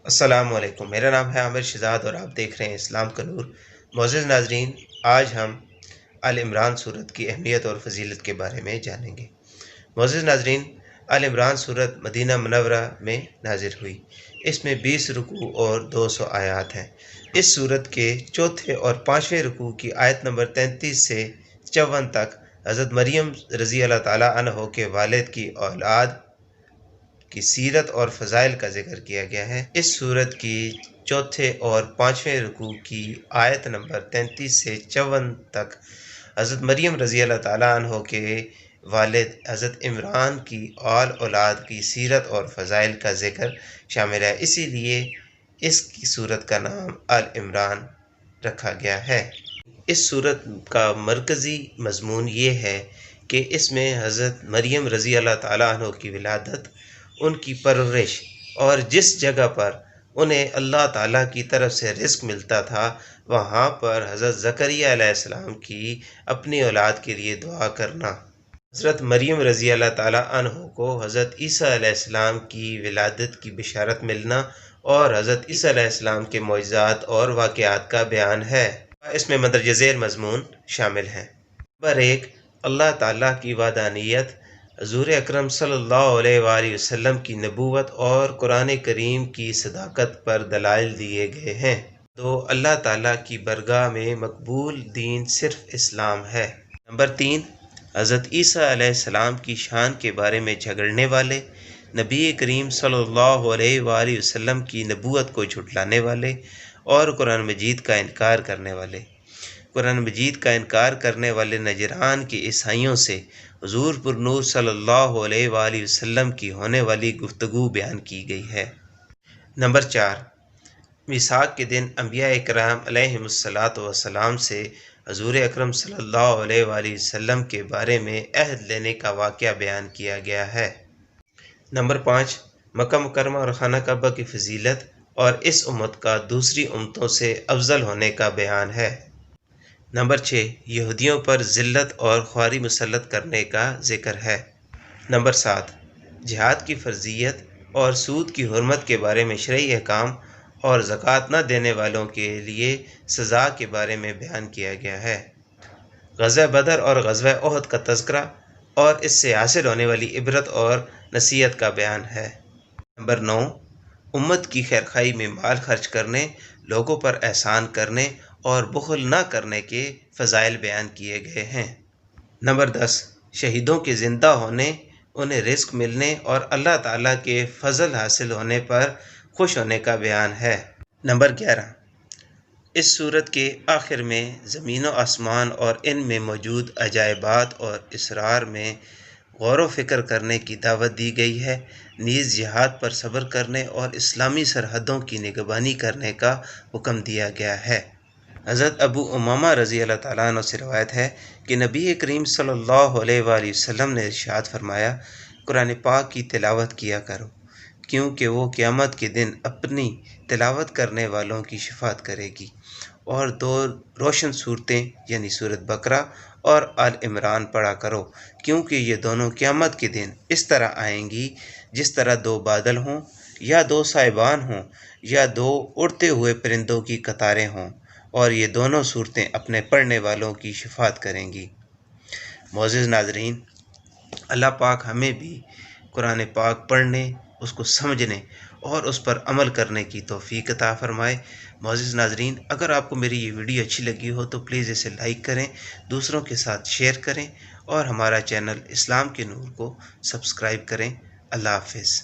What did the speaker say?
السلام علیکم، میرا نام ہے عامر شہزاد اور آپ دیکھ رہے ہیں اسلام کا نور۔ معزز ناظرین، آج ہم آل عمران صورت کی اہمیت اور فضیلت کے بارے میں جانیں گے۔ معزز ناظرین، آل عمران صورت مدینہ منورہ میں نازل ہوئی۔ اس میں 20 رکوع اور 200 آیات ہیں۔ اس صورت کے چوتھے اور پانچویں رکوع کی آیت نمبر 33 سے 54 تک حضرت مریم رضی اللہ تعالیٰ عنہ کے والد کی اولاد کی سیرت اور فضائل کا ذکر کیا گیا ہے۔ اس صورت کی چوتھے اور پانچویں رکوع کی آیت نمبر 33 سے 54 تک حضرت مریم رضی اللہ تعالیٰ عنہ کے والد حضرت عمران کی اولاد کی سیرت اور فضائل کا ذکر شامل ہے، اسی لیے اس کی صورت کا نام آل عمران رکھا گیا ہے۔ اس صورت کا مرکزی مضمون یہ ہے کہ اس میں حضرت مریم رضی اللہ تعالیٰ عنہ کی ولادت، ان کی پرورش اور جس جگہ پر انہیں اللہ تعالیٰ کی طرف سے رزق ملتا تھا وہاں پر حضرت زکریہ علیہ السلام کی اپنی اولاد کے لیے دعا کرنا، حضرت مریم رضی اللہ تعالیٰ عنہ کو حضرت عیسیٰ علیہ السلام کی ولادت کی بشارت ملنا اور حضرت عیسیٰ علیہ السلام کے معجزات اور واقعات کا بیان ہے۔ اس میں مندرجہ ذیل مضمون شامل ہیں۔ نمبر 1، اللہ تعالیٰ کی وحدانیت، حضور اکرم صلی اللہ علیہ وآلہ وسلم کی نبوت اور قرآن کریم کی صداقت پر دلائل دیے گئے ہیں۔ 2، اللہ تعالیٰ کی برگاہ میں مقبول دین صرف اسلام ہے۔ نمبر 3، حضرت عیسیٰ علیہ السلام کی شان کے بارے میں جھگڑنے والے، نبی کریم صلی اللہ علیہ وآلہ وسلم کی نبوت کو جھٹلانے والے اور قرآن مجید کا انکار کرنے والے۔ قرآن مجید کا انکار کرنے والے نجران کے عیسائیوں سے حضور پر نور صلی اللہ علیہ وآلہ وسلم کی ہونے والی گفتگو بیان کی گئی ہے۔ نمبر 4، میثاق کے دن انبیاء کرام علیہم السلام سے حضور اکرم صلی اللہ علیہ وآلہ وسلم کے بارے میں عہد لینے کا واقعہ بیان کیا گیا ہے۔ نمبر 5، مکہ مکرمہ اور خانہ کعبہ کی فضیلت اور اس امت کا دوسری امتوں سے افضل ہونے کا بیان ہے۔ نمبر 6، یہودیوں پر ذلت اور خواری مسلط کرنے کا ذکر ہے۔ نمبر 7، جہاد کی فرضیت اور سود کی حرمت کے بارے میں شرعی احکام اور زکوٰۃ نہ دینے والوں کے لیے سزا کے بارے میں بیان کیا گیا ہے۔ غزوہ بدر اور غزوہ احد کا تذکرہ اور اس سے حاصل ہونے والی عبرت اور نصیحت کا بیان ہے۔ نمبر 9، امت کی خیرخواہی میں مال خرچ کرنے، لوگوں پر احسان کرنے اور بخل نہ کرنے کے فضائل بیان کیے گئے ہیں۔ نمبر 10، شہیدوں کے زندہ ہونے، انہیں رزق ملنے اور اللہ تعالیٰ کے فضل حاصل ہونے پر خوش ہونے کا بیان ہے۔ نمبر 11، اس صورت کے آخر میں زمین و آسمان اور ان میں موجود عجائبات اور اسرار میں غور و فکر کرنے کی دعوت دی گئی ہے، نیز جہاد پر صبر کرنے اور اسلامی سرحدوں کی نگہبانی کرنے کا حکم دیا گیا ہے۔ حضرت ابو امامہ رضی اللہ تعالیٰ عنہ سے روایت ہے کہ نبی کریم صلی اللہ علیہ وآلہ وسلم نے ارشاد فرمایا، قرآن پاک کی تلاوت کیا کرو کیونکہ وہ قیامت کے دن اپنی تلاوت کرنے والوں کی شفاعت کرے گی، اور 2 روشن صورتیں یعنی سورۃ بقرہ اور آل عمران پڑھا کرو کیونکہ یہ دونوں قیامت کے دن اس طرح آئیں گی جس طرح 2 بادل ہوں یا 2 سائبان ہوں یا 2 اڑتے ہوئے پرندوں کی قطاریں ہوں، اور یہ دونوں صورتیں اپنے پڑھنے والوں کی شفاعت کریں گی۔ معزز ناظرین، اللہ پاک ہمیں بھی قرآن پاک پڑھنے، اس کو سمجھنے اور اس پر عمل کرنے کی توفیق عطا فرمائے۔ معزز ناظرین، اگر آپ کو میری یہ ویڈیو اچھی لگی ہو تو پلیز اسے لائک کریں، دوسروں کے ساتھ شیئر کریں اور ہمارا چینل اسلام کے نور کو سبسکرائب کریں۔ اللہ حافظ۔